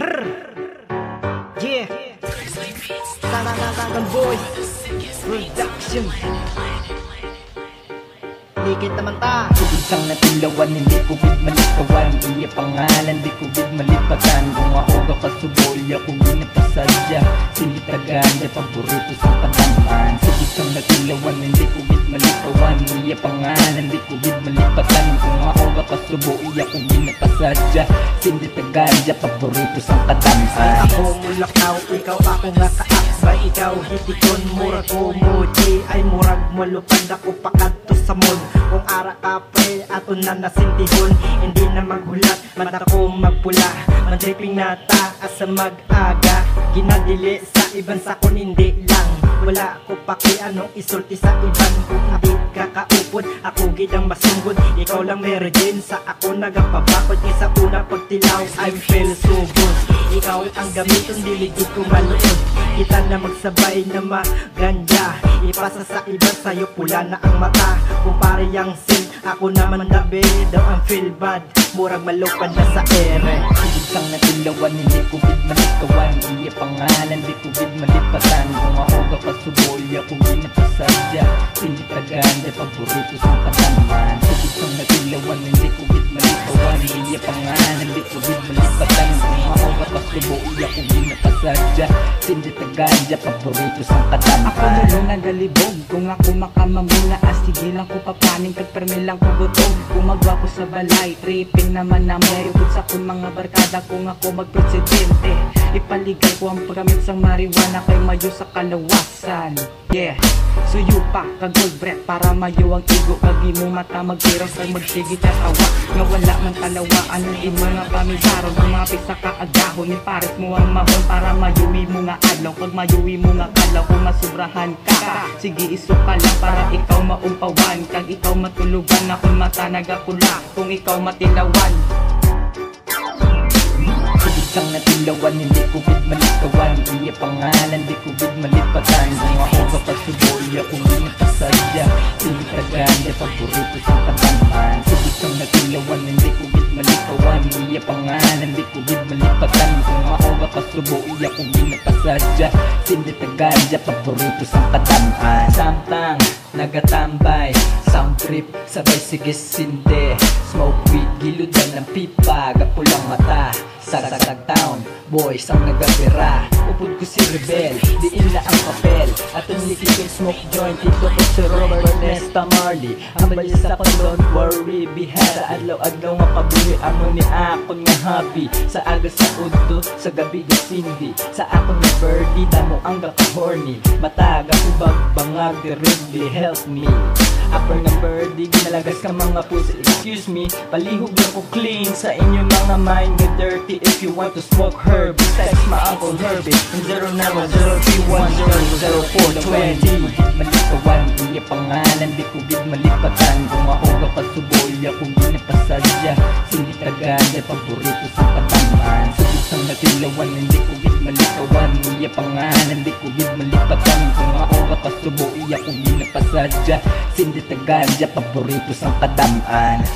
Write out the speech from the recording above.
Yeah, Tangan Boys Production. Likit naman ta. Isang natilawan, hindi kubid malikawan. Iya pangalan, di kubid malipatan. Kung ako kakasuboy, ako ginapasadya. Sinitaganda, paborito sa pataman. Isang natilawan, hindi kubid malikawan. Iya pangalan, di kubid malipatan. Kung ako kakasuboy, ako ginapasadya. Sinitaganda, paborito sa pataman. Ako mulakaw, ikaw ako nga kaakba. Ikaw hitikon, murag ko moji. Ay murag malupad ako pakadto sa mod. Kung ara ka pre, ato na nasintihon. Hindi na maghulat, mata ko magpula. Mandriping nata, asa mag-aga. Ginadili sa iban sa kun hindi lang. Wala ko paki anong isulti sa iban. Kung hindi ka kaupod, ako gidang masunggod. Ikaw lang virgin, sa ako nagapabakod. Kisa una pagtilaw, I feel so good. Ikaw ang gamiton, diligid ko maluod. Kita na magsabay na maganda. Ipasa sa iba, sa'yo pula na ang mata. Kung pare yang sin, ako naman dabi. Daw ang feel bad, murag malupad na sa ere. Isang natilawan, hindi kubid malikawan. Iya pangalan, di kubid malipatan. Kung ako kakasuboy, ako ginapasadya. Sinitaganda, paborito sa pataman. Isang natilawan, hindi kubid malikawan. Iya pangalan, di kubid malipatan. Kung ako kakasuboy, ako ginapasadya. Sinitaganda, paborito sa pataman. Ako nulong nagalibog, kung ako makamamula. Sige lang ko papaning, kagpermi lang ko gutog. Kung magwa ko sa balay, tripping naman na may ribot sa kun mga barkada. Kung ako magpresidente, ipaligay ko ang paggamit sa marijuana kay mayo sa kalawasan. Yeah, suyo pa, kag-gold breath para mayo ang igo. Kagi mo mata magkiros kag magsigit at awa. Nga wala man talawaan ng mga pamisaron. Umapit sa kaagahon, ni pares mo ang mahon para mayuwi mo nga adlaw. Kag mayuwi mo nga kalaw, kung masubrahan ka, sige isuka lang para ikaw maumpawan. Kag ikaw matulugan, akong mata nagapula kung ikaw matilawan. Isang natilawan, hindi kubid malikawan. Iya pangalan, di kubid malipatan. Kung ako kakasuboy, ako ginapasadya. Sinitaganda, paborito sa pataman. Isang natilawan, hindi kubid malikawan. Iya pangalan, di kubid malipatan. Kung ako kakasuboy, ako ginapasadya. Sinitaganda, paborito sa pataman. Samtang nagatambay, sound trip, sabay sige sinde. Smoke weed, giludan ng pipa, gapulang mata. Sagsag town, boys ang nagabira. Upod ko si Rebel, diin na ang papel. At unikikil smoke joint, ito ko si Robert Nesta Marley. Ang balis ako, don't worry, bihara. Adlaw-adlaw nga kabuhi, amo ni akon nga hobby. Sa aga sa udto, sa gabi ga sindi. Sa akon nga birdie, damo ang gaka-horny. Mataga ubag, bangag, ridley, help me. Upper ng birdie, ginalagas ka mga pussy, excuse me. Palihog lang ko clean sa inyong mga mind nga dirty. If you want to smoke herb, text my Uncle Herbie in 0903100420. Malikawan, iya pangalan, di kubid malipatan. Kung ako kakasuboy, ako ginapasadya. Sinitaganda, paborito sa pataman. Isang natilawan, hindi kubid malikawan. Iya pangalan, di kubid malipatan. Kung ako kakasuboy, ako ginapasadya. Sinitaganda, paborito sa pataman.